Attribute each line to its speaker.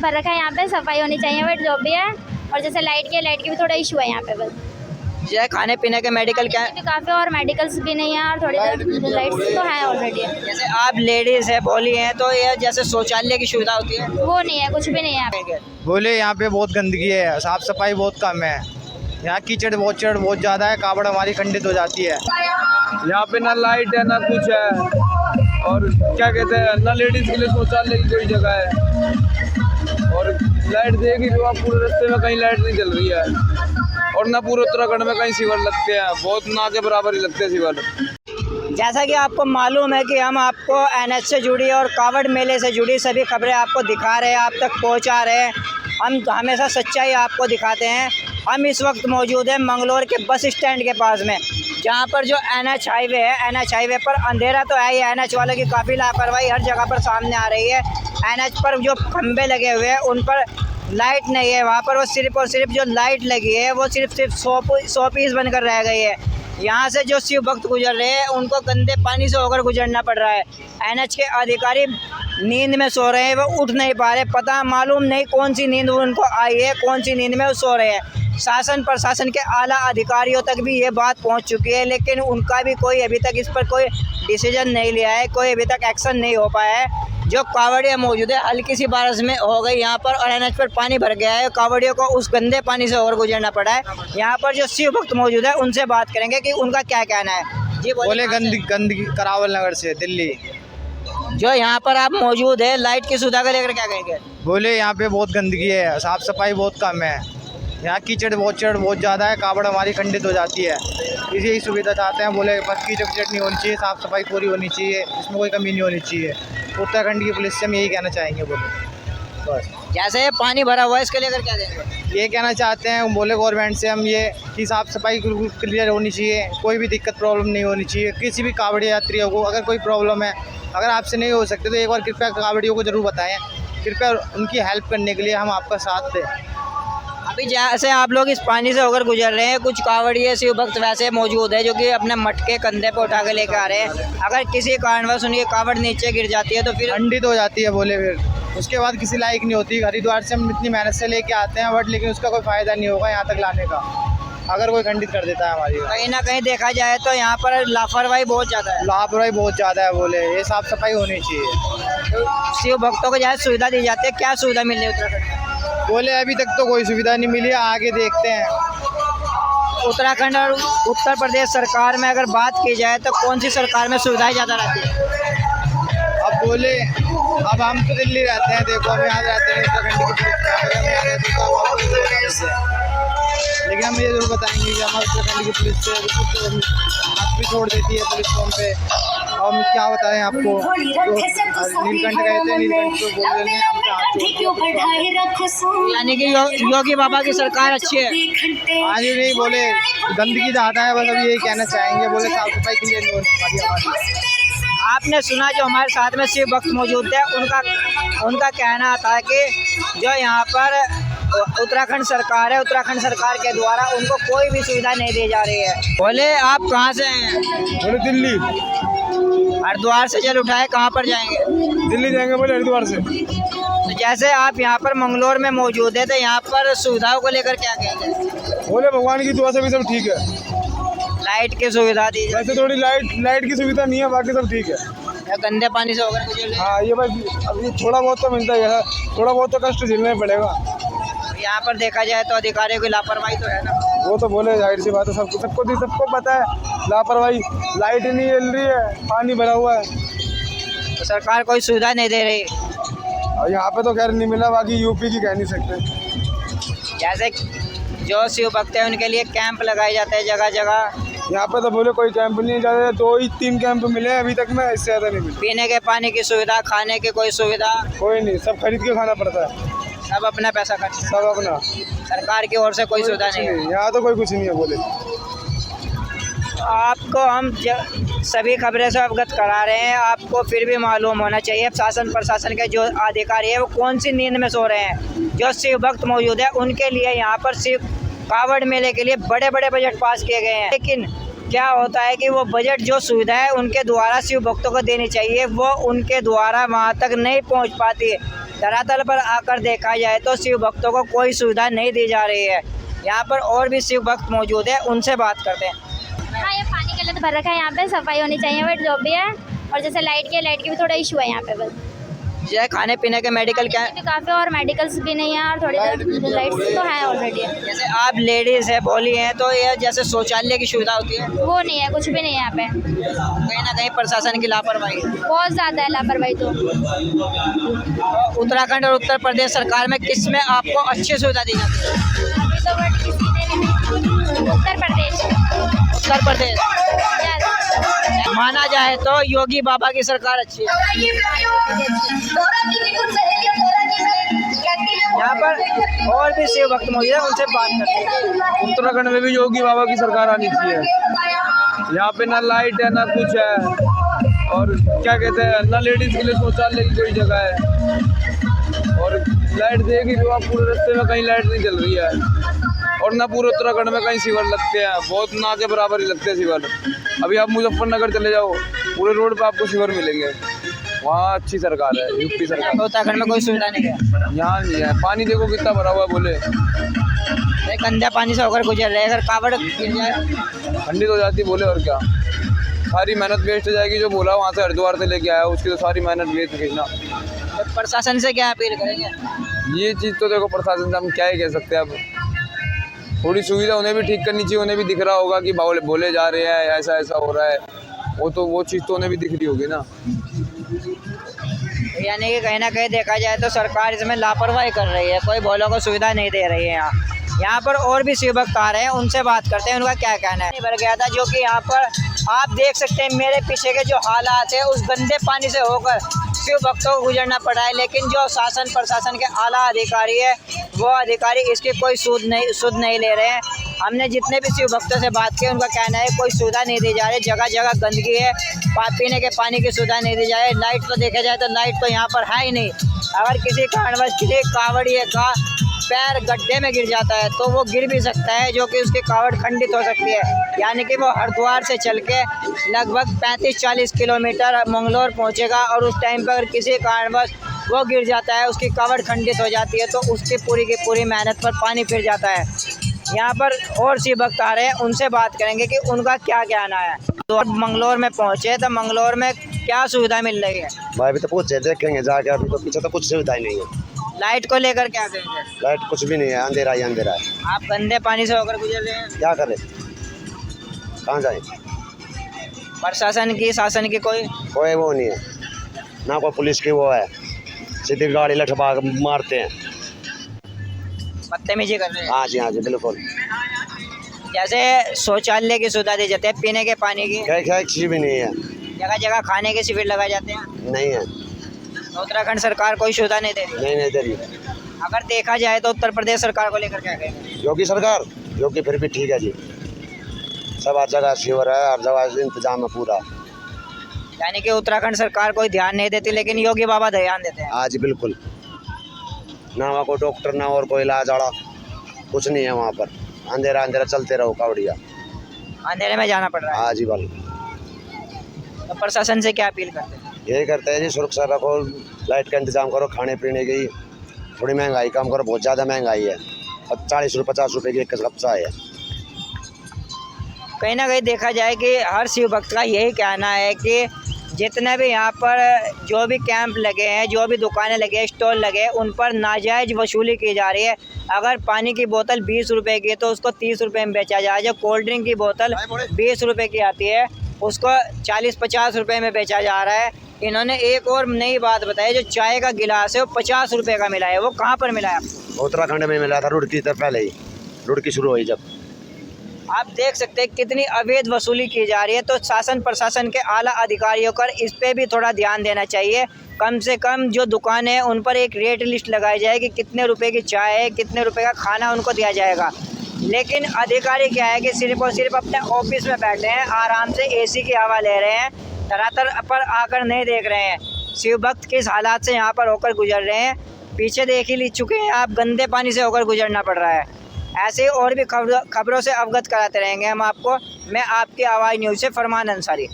Speaker 1: भर रखा है यहाँ पे, सफाई होनी चाहिए बट जो भी है। और जैसे लाइट की भी थोड़ा इशू है यहाँ पे बस।
Speaker 2: जैसे खाने पीने के मेडिकल क्या
Speaker 1: भी काफ़ी और मेडिकल्स भी नहीं है और थोड़ी लाइट्स तो है ऑलरेडी।
Speaker 2: जैसे आप लेडीज है बोली हैं तो ये जैसे शौचालय की सुविधा होती है
Speaker 1: वो नहीं है, कुछ भी नहीं है यहाँ पे।
Speaker 3: बोले यहाँ पे बहुत गंदगी है, साफ सफाई बहुत कम है, यहाँ कीचड़ बहुत ज़्यादा है, कावड़ हमारी खंडित हो जाती है।
Speaker 4: यहाँ पे ना लाइट है ना कुछ है, और क्या कहते हैं ना लेडीज के लिए शौचालय की कोई जगह है। और लाइट देगी तो आप पूरे रास्ते में कहीं लाइट नहीं चल रही है, और ना पूरे उत्तराखंड में कहीं सीवर लगते हैं, बहुत ना के बराबर ही लगते हैं सीवर।
Speaker 2: जैसा कि आपको मालूम है कि हम आपको NH से जुड़ी और कावड़ मेले से जुड़ी सभी खबरें आपको दिखा रहे हैं, आप तक पहुंचा रहे हैं। हम हमेशा सच्चाई आपको दिखाते हैं। हम इस वक्त मौजूद हैं मंगलोर के बस स्टैंड के पास में, जहां पर जो NH हाईवे है, NH हाईवे पर अंधेरा तो है ही, NH वालों की काफ़ी लापरवाही हर जगह पर सामने आ रही है। NH पर जो खंभे लगे हुए हैं उन पर लाइट नहीं है, वहाँ पर वो सिर्फ और सिर्फ जो लाइट लगी है वो सिर्फ 100 पीस बनकर रह गई है। यहाँ से जो शिव भक्त गुजर रहे हैं उनको गंदे पानी से होकर गुजरना पड़ रहा है। NH के अधिकारी नींद में सो रहे हैं, वो उठ नहीं पा रहे, पता मालूम नहीं कौन सी नींद उनको आई है, कौन सी नींद में वो सो रहे हैं। शासन प्रशासन के आला अधिकारियों तक भी ये बात पहुंच चुकी है, लेकिन उनका भी कोई अभी तक इस पर कोई डिसीजन नहीं लिया है, कोई अभी तक एक्शन नहीं हो पाया है। जो कावड़िया मौजूद है, हल्की सी बारिश में हो गई यहाँ पर और NH पर पानी भर गया है, कावड़ियों को उस गंदे पानी से होकर गुजरना पड़ा है। यहाँ पर जो शिव भक्त मौजूद है उनसे बात करेंगे कि उनका क्या कहना है। जी
Speaker 3: बोले गंदगी करावल नगर से दिल्ली।
Speaker 2: जो यहाँ पर आप मौजूद है, लाइट की सुविधा को लेकर क्या कहेंगे?
Speaker 3: बोले यहाँ पे बहुत गंदगी है, साफ सफाई बहुत कम है, यहाँ कीचड़ बहुत ज़्यादा है, कावड़ हमारी खंडित हो जाती है। इसी सुविधा चाहते हैं। बोले बस कीचड़ नहीं होनी चाहिए, साफ़ सफाई पूरी होनी चाहिए, इसमें कोई कमी नहीं होनी चाहिए। उत्तराखंड की पुलिस से हम यही कहना चाहेंगे। बोले बस
Speaker 2: जैसे पानी भरा हुआ है इसके लेकर क्या कहेंगे?
Speaker 3: ये कहना चाहते हैं, बोले गवर्नमेंट से हम ये कि साफ़ सफाई क्लियर होनी चाहिए, कोई भी दिक्कत प्रॉब्लम नहीं होनी चाहिए किसी भी कावड़ी यात्रियों को। अगर कोई प्रॉब्लम है, अगर आपसे नहीं हो सकते तो एक बार कृपया कावड़ियों को ज़रूर बताएं, कृपया उनकी हेल्प करने के लिए हम आपका साथ दें।
Speaker 2: अभी जैसे आप लोग इस पानी से होकर गुजर रहे हैं, कुछ कावड़िए शिव भक्त वैसे मौजूद है जो कि अपने मटके कंधे पे उठा के लेकर आ रहे हैं। अगर किसी कारणवश उनकी कावड़ नीचे गिर जाती है तो फिर
Speaker 3: खंडित हो जाती है। बोले फिर उसके बाद किसी लायक नहीं होती। हरिद्वार से हम इतनी मेहनत से लेके आते हैं बट लेकिन उसका कोई फ़ायदा नहीं होगा यहाँ तक लाने का, अगर कोई खंडित कर देता है हमारी।
Speaker 2: कहीं ना कहीं देखा जाए तो यहाँ पर लापरवाही बहुत ज़्यादा है।
Speaker 3: लापरवाही बहुत ज़्यादा है। बोले ये साफ़ सफाई होनी चाहिए।
Speaker 2: तो शिव भक्तों को जहाँ सुविधा दी जाती है, क्या सुविधा मिल रही है उत्तराखंड में?
Speaker 3: बोले अभी तक तो कोई सुविधा नहीं मिली है, आगे देखते हैं।
Speaker 2: उत्तराखंड और उत्तर प्रदेश सरकार में अगर बात की जाए तो कौन सी सरकार में सुविधाएं ज़्यादा रहती है?
Speaker 3: अब बोले अब हम तो दिल्ली रहते हैं, देखो हम यहाँ रहते हैं उत्तराखंड की, लेकिन हम ये जरूर बताएंगे कि हमारे उत्तराखंड की पुलिस से हाथ भी छोड़ देती है पुलिस फोन पे। और हम क्या बताएं आपको, नीलकंठ गए थे, नीलकंठ को बोल रहे हैं
Speaker 2: यानी कि योगी बाबा की सरकार अच्छी है।
Speaker 3: हाँ जी, नहीं बोले गंदगी ज़्यादा है, बस अभी यही कहना चाहेंगे। बोले साफ सफाई के लिए नहीं होती हमारी।
Speaker 2: आपने सुना जो हमारे साथ में शिव भक्त मौजूद है, उनका कहना था कि जो यहाँ पर उत्तराखंड सरकार है, उत्तराखंड सरकार के द्वारा उनको कोई भी सुविधा नहीं दी जा रही है। बोले आप कहाँ से हैं?
Speaker 4: बोले दिल्ली।
Speaker 2: हरिद्वार से जल उठाए, कहाँ पर जाएंगे?
Speaker 4: दिल्ली जाएंगे बोले हरिद्वार से।
Speaker 2: तो जैसे आप यहाँ पर मंगलोर में मौजूद है तो यहाँ पर सुविधाओं को लेकर क्या कहेंगे?
Speaker 4: बोले भगवान की दुआ से भी सब ठीक है।
Speaker 2: लाइट की सुविधा दी जाए,
Speaker 4: वैसे थोड़ी लाइट की सुविधा नहीं है, बाकी सब ठीक है।
Speaker 2: या गंदे पानी से होकर गुजर रहे हैं?
Speaker 4: हाँ, ये भाई अभी थोड़ा बहुत तो मिलता है, थोड़ा बहुत तो कष्ट झेलना ही पड़ेगा।
Speaker 2: यहाँ पर देखा जाए तो अधिकारियों की लापरवाही तो है ना।
Speaker 4: वो तो बोले जाहिर सी बात है, सबको पता है लापरवाही। लाइट नहीं जल रही है, पानी भरा हुआ है,
Speaker 2: तो सरकार कोई सुविधा नहीं दे रही।
Speaker 4: और यहाँ पे तो खैर नहीं मिला, बाकी यूपी की कह नहीं सकते।
Speaker 2: जैसे जो शिव भक्त है उनके लिए कैंप लगाए जाते हैं जगह जगह।
Speaker 4: यहाँ पे तो बोले कोई कैंप नहीं, ज़्यादा 2-3 कैंप मिले हैं अभी तक में, इससे ज़्यादा नहीं मिले।
Speaker 2: पीने के पानी की सुविधा, खाने की कोई सुविधा
Speaker 4: कोई नहीं, सब खरीद के खाना पड़ता है,
Speaker 2: सब अपना पैसा खर्च,
Speaker 4: सब अपना।
Speaker 2: सरकार की ओर से कोई सुविधा नहीं है।
Speaker 4: यहाँ तो कोई कुछ नहीं है। बोले
Speaker 2: आपको हम सभी खबरें से अवगत करा रहे हैं, आपको फिर भी मालूम होना चाहिए शासन प्रशासन के जो अधिकारी है वो कौन सी नींद में सो रहे हैं। जो शिव भक्त मौजूद है उनके लिए यहाँ पर शिव कावड़ मेले के लिए बड़े बड़े बजट पास किए गए हैं, लेकिन क्या होता है कि वो बजट जो सुविधा है उनके द्वारा शिव भक्तों को देनी चाहिए वो उनके द्वारा वहाँ तक नहीं पहुँच पाती। धरातल पर आकर देखा जाए तो शिव भक्तों को कोई सुविधा नहीं दी जा रही है। यहाँ पर और भी शिव भक्त मौजूद है, उनसे बात करते हैं।
Speaker 1: हाँ, ये पानी के लिए तो भर रखा है, यहाँ पे सफाई होनी चाहिए बट जो भी है। और जैसे लाइट की भी थोड़ा इशू है यहाँ पे बस।
Speaker 2: जैसे खाने पीने के मेडिकल क्या
Speaker 1: भी काफ़ी और मेडिकल्स भी नहीं है और थोड़ी लाइट्स तो हैं ऑलरेडी।
Speaker 2: जैसे आप लेडीज़ है बोली हैं तो ये जैसे शौचालय की सुविधा होती है
Speaker 1: वो नहीं है, कुछ भी नहीं है यहाँ पे।
Speaker 2: कहीं ना कहीं प्रशासन की लापरवाही है।
Speaker 1: बहुत ज़्यादा है लापरवाही तो।
Speaker 2: तो उत्तराखंड और उत्तर प्रदेश सरकार में किस में आपको अच्छी सुविधा दी जाती है?
Speaker 1: अभी तो बट किसी ने नहीं। उत्तर प्रदेश।
Speaker 2: उत्तर प्रदेश
Speaker 1: Yes।
Speaker 2: माना जाए तो योगी बाबा की सरकार अच्छी है। यहाँ पर और भी शिव भक्त मौजूद है, उनसे बात करते हैं।
Speaker 4: उत्तराखंड में भी योगी बाबा की सरकार आनी चाहिए। यहाँ पे ना लाइट है ना कुछ है, और क्या कहते हैं ना लेडीज के लिए शौचालय की कोई जगह है। और लाइट देगी तो आप पूरे रास्ते में कहीं लाइट नहीं चल रही है, और ना पूरे उत्तराखंड में कहीं शिविर लगते हैं, बहुत ना के बराबर ही लगते हैं शिविर। अभी आप मुजफ्फरनगर चले जाओ, पूरे रोड पे आपको शिविर मिलेंगे, वहाँ अच्छी सरकार है, यूपी सरकार।
Speaker 2: उत्तराखंड में कोई सुविधा नहीं है,
Speaker 4: यहाँ नहीं है। पानी देखो कितना भरा हुआ है, बोले
Speaker 2: गंदे पानी से होकर गुजर रहे हैं। अगर कावड़ गिर जाए
Speaker 4: ठंडी तो जाती, बोले और क्या, सारी मेहनत वेस्ट हो जाएगी। जो बोला वहाँ से हरिद्वार से लेके आया, उसकी तो सारी मेहनत वेस्ट गई ना।
Speaker 2: तो प्रशासन से क्या अपील करेंगे?
Speaker 4: ये चीज़ तो देखो प्रशासन से हम क्या ही कह सकते हैं। अब थोड़ी सुविधा उन्हें भी ठीक करनी चाहिए। उन्हें भी दिख रहा होगा कि बोले जा रहे हैं ऐसा ऐसा हो रहा है, वो चीज़ तो उन्हें भी दिख रही होगी ना।
Speaker 2: यानी कि कहीं ना कहीं देखा जाए तो सरकार इसमें लापरवाही कर रही है, कोई भोलों को सुविधा नहीं दे रही है। यहाँ पर और भी शिव भक्त आ रहे हैं, उनसे बात करते हैं, उनका क्या कहना है। भर गया था जो कि यहाँ पर आप देख सकते हैं मेरे पीछे के जो हालात है, उस गंदे पानी से होकर शिव भक्तों को गुजरना पड़ा है। लेकिन जो शासन प्रशासन के आला अधिकारी है, वो अधिकारी इसकी कोई सुध नहीं ले रहे हैं। हमने जितने भी शिव भक्तों से बात की, उनका कहना है कोई सुविधा नहीं दी जा रही, जगह जगह गंदगी है, पीने के पानी की सुविधा नहीं दी जा रही। लाइट तो देखा जाए तो लाइट तो यहाँ पर है ही नहीं। अगर किसी कारणवश किसी कावड़िए का पैर गड्ढे में गिर जाता है तो वो गिर भी सकता है, जो कि उसकी कावड़ खंडित हो सकती है। यानी कि वो हरिद्वार से चल के लगभग 35-40 किलोमीटर मंगलोर पहुंचेगा, और उस टाइम पर अगर किसी कारणवश वो गिर जाता है, उसकी कावड़ खंडित हो जाती है, तो उसकी पूरी की पूरी मेहनत पर पानी फिर जाता है। यहाँ पर और शिव भक्त आ रहे हैं, उनसे बात करेंगे कि उनका क्या कहना है। तो अब मंगलोर में पहुँचे तो मंगलोर में क्या सुविधा मिल रही है?
Speaker 5: भाई अभी तो पूछे देखेंगे जाके, अभी तो पीछे तो कुछ सुविधा ही नहीं है।
Speaker 2: लाइट को लेकर क्या कहेंगे?
Speaker 5: लाइट कुछ भी नहीं है, अंधेरा ही अंधेरा है।
Speaker 2: आप गंदे पानी से होकर गुजर रहे हैं,
Speaker 5: क्या करें, कहाँ जाए?
Speaker 2: प्रशासन की शासन की कोई
Speaker 5: वो नहीं है ना, कोई पुलिस की वो है, सीधी गाड़ी लठपा मारते हैं,
Speaker 2: बदतमीजी कर रहे हैं।
Speaker 5: हाँ जी बिल्कुल।
Speaker 2: जैसे शौचालय की सुविधा दी जाती है, पीने के पानी की
Speaker 5: क्या चीज़ भी नहीं है,
Speaker 2: जगह जगह खाने के शिविर लगाए जाते हैं,
Speaker 5: नहीं है।
Speaker 2: तो उत्तराखंड सरकार कोई सुविधा नहीं दे रही।
Speaker 5: नहीं दे रही।
Speaker 2: अगर देखा जाए तो उत्तर प्रदेश सरकार को लेकर क्या कहेंगे?
Speaker 5: योगी सरकार, योगी फिर भी ठीक है जी, सब हर जगह शिविर है, हर जगह इंतजाम है पूरा।
Speaker 2: यानी कि उत्तराखंड सरकार कोई ध्यान नहीं देती, लेकिन योगी बाबा ध्यान देते हैं।
Speaker 5: हाँ जी बिल्कुल, ना वहाँ कोई डॉक्टर ना और कोई इलाज आड़ा कुछ नहीं है वहाँ पर, अंधेरा अंधेरा चलते रहो कावड़िया,
Speaker 2: अंधेरे में जाना पड़ रहा है।
Speaker 5: हाँ जी बिल्कुल।
Speaker 2: तो प्रशासन से क्या अपील करते हैं?
Speaker 5: यही करते हैं जी, सुरक्षा रखो, लाइट का इंतजाम करो, खाने पीने की थोड़ी महंगाई कम करो, बहुत ज़्यादा महंगाई है, अब 40-50 रुपये की एक कप्सा है।
Speaker 2: कहीं ना कहीं देखा जाए कि हर शिव भक्त का यही कहना है कि जितने भी यहाँ पर जो भी कैंप लगे हैं, जो भी दुकानें लगे हैं, स्टॉल लगे हैं, उन पर नाजायज़ वसूली की जा रही है। अगर पानी की बोतल 20 रुपये की है तो उसको 30 रुपये में बेचा जा रहा है। जो कोल्ड ड्रिंक की बोतल 20 रुपये की आती है उसको 40-50 रुपये में बेचा जा रहा है। इन्होंने एक और नई बात बताई, जो चाय का गिलास है वो 50 रुपये का मिला है। वो कहाँ पर मिला है आपको?
Speaker 5: उत्तराखंड में मिला था, रुड़की से पहले ही, रुड़की शुरू हुई जब।
Speaker 2: आप देख सकते हैं कितनी अवैध वसूली की जा रही है। तो शासन प्रशासन के आला अधिकारियों पर इस पे भी थोड़ा ध्यान देना चाहिए। कम से कम जो दुकानें हैं उन पर एक रेट लिस्ट लगाई जाए कि कितने रुपए की चाय है, कितने रुपए का खाना उनको दिया जाएगा। लेकिन अधिकारी क्या है कि सिर्फ और सिर्फ अपने ऑफिस में बैठे हैं, आराम से एसी की हवा ले रहे हैं, धरातल पर आकर नहीं देख रहे हैं शिव भक्त किस हालात से यहाँ पर होकर गुजर रहे हैं। पीछे देख ही चुके हैं आप, गंदे पानी से होकर गुजरना पड़ रहा है। ऐसे ही और भी खबरों से अवगत कराते रहेंगे हम आपको। मैं आपकी आवाज़ न्यूज़ से फरमान अंसारी।